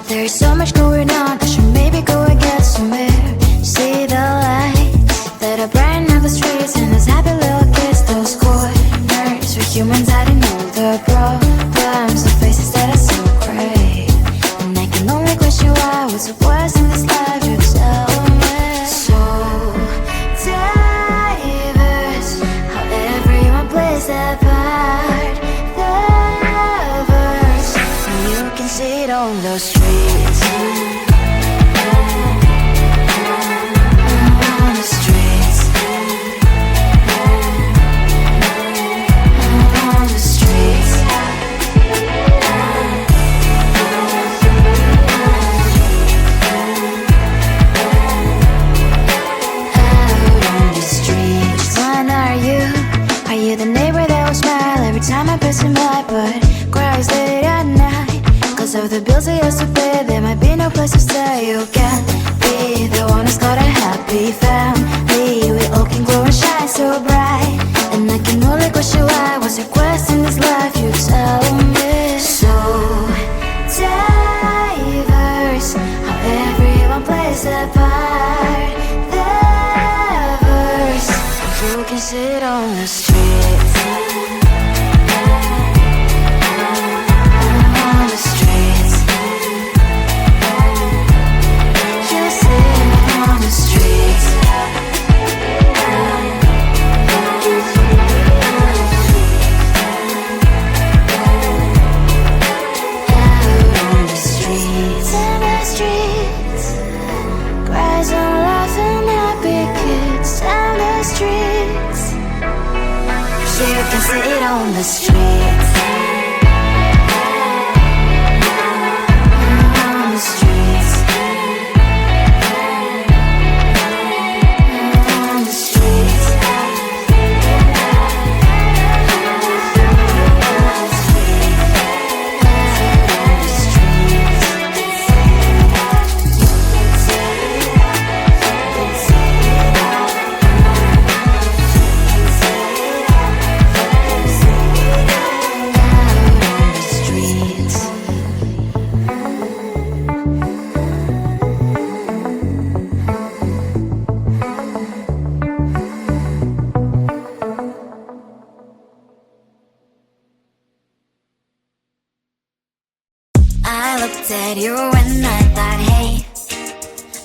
There's so much going on, I should maybe go and get somewhere. See the lights that are brighten up the streets, and those happy little kids, those corners where humans hiding all the problems, the faces that are so gray. And I can only question why, what's the worst in this life, you tell me. So diverse, how everyone plays their part. The verse, and you can see it on the streets. Of the bills I used to pay, there might be no place to stay. You can't be the one who's got a happy family. We all can glow and shine so bright, and I can only question why. What's your quest in this life, you tell me. So diverse, how everyone plays their part. The verse, you can sit on the street. You can sit on the streets. On the streets. On the streets. I looked at you and I thought, hey,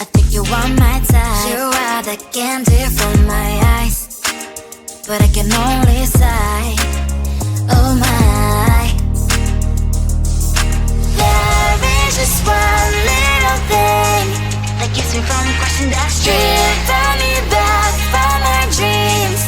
I think you are my type. You are the candy from my eyes, but I can only sigh, oh my. There is just one little thing that keeps me from crossing that street. Drive me back from our dreams.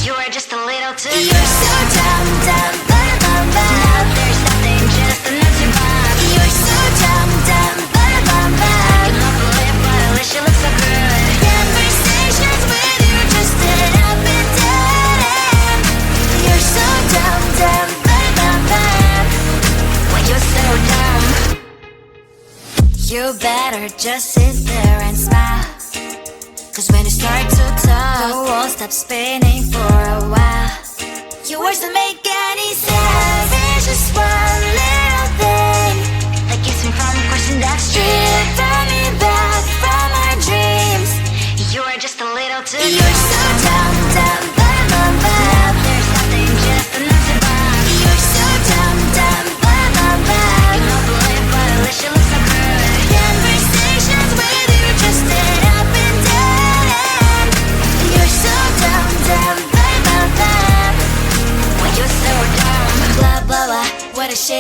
You are just a little too good. You're so dumb, dumb, dumb, dumb, dumb. Now there's nothing, just enough to buy. You're so dumb, dumb, dumb, dumb, dumb. You love to live, but at least you look so good. Conversations with you just end up in dead end. You're so dumb, dumb, dumb, dumb, dumb. Why you so dumb? You better just sit there and smile, 'cause when you start to talk, the world stops spinning for a while. Your words don't make any sense. There's just one little thing that keeps me from crossing that street. Turn me back from our dreams. You are just a little too good. You're so dumb, dumb, dumb, dumb, dumb. There's nothing, just enough to buy. You're so dumb, dumb, dumb, dumb, dumb. You love to live, but at least you look so good. Conversations with you just end up in dead end. You're so dumb, dumb, dumb, dumb, dumb. Why you so dumb? Blah, blah, blah. What a shame.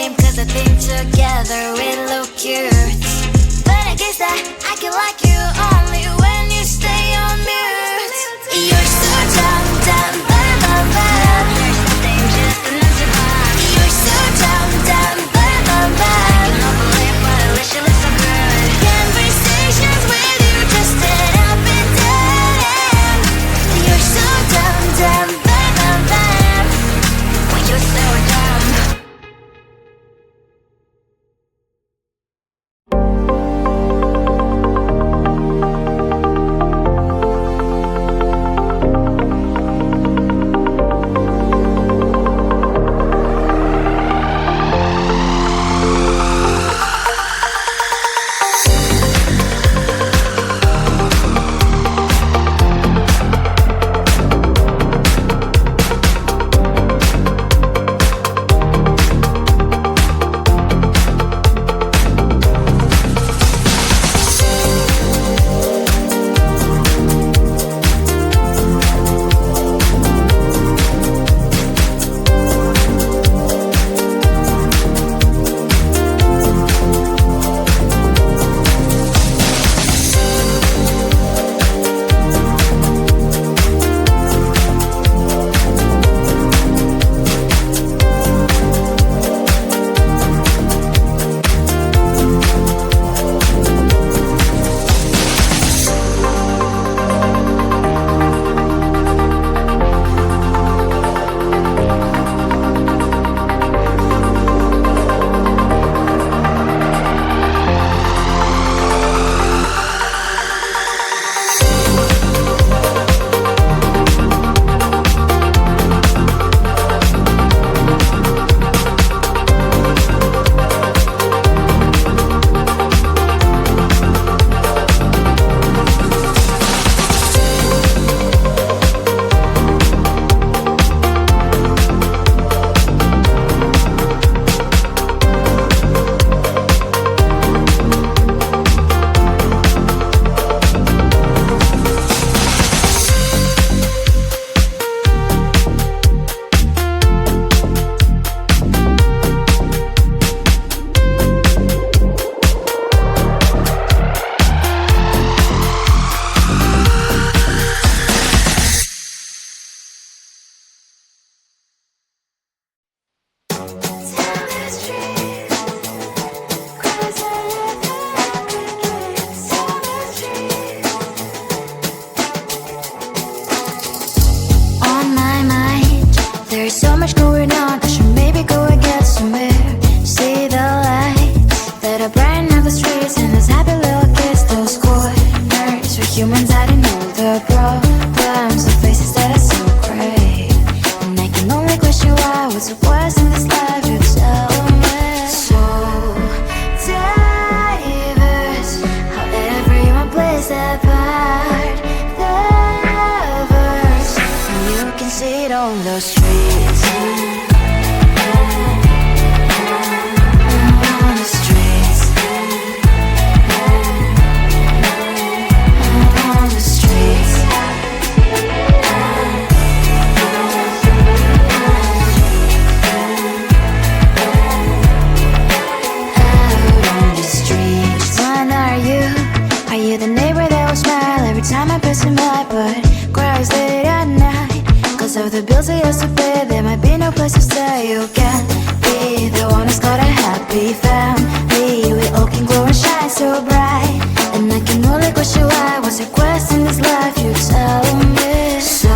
you can be the one who's got a happy family. We all can glow and shine so bright, and I can only wish you why. What's your quest in this life? You tell me. So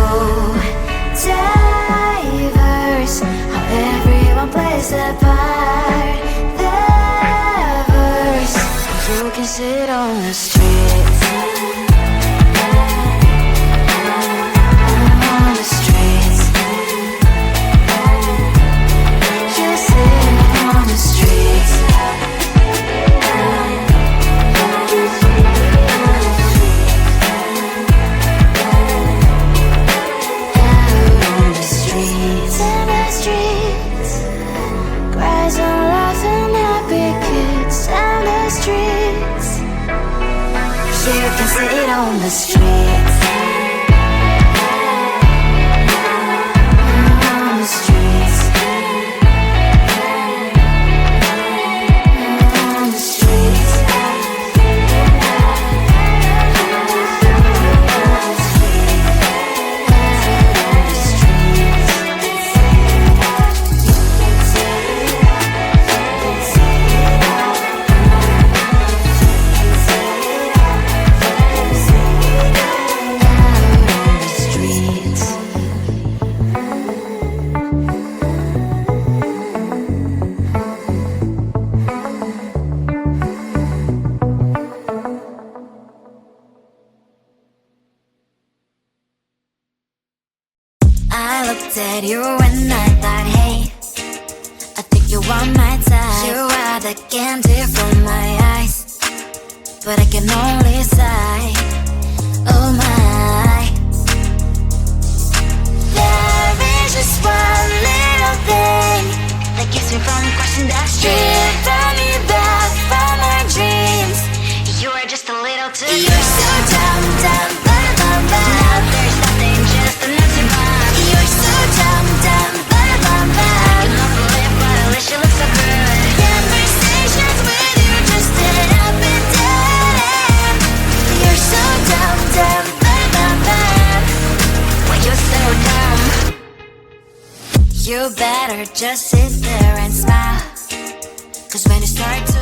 diverse, how everyone plays their part. Diverse, you can sit on the street. You can sit on the streets. On the streets. On the streets. I looked at you and I thought, hey, I think you are my type. You are the candy from my eyes, but I can only sigh, oh my. There is just one little thing that keeps me from crossing that street. Turn me back from my dreams. You are just a little too good. You're so dumb, dumb, bum, bum, bum. Now there's nothing, just enough to buy. You're so dumb, dumb, bum, bum, bum. I can offer live, but at least you look so good. Conversations with you just end up in dead end. You're so dumb, dumb, bum, bum, bum. Why you're so dumb? You better just sit there and smile, 'cause when you start to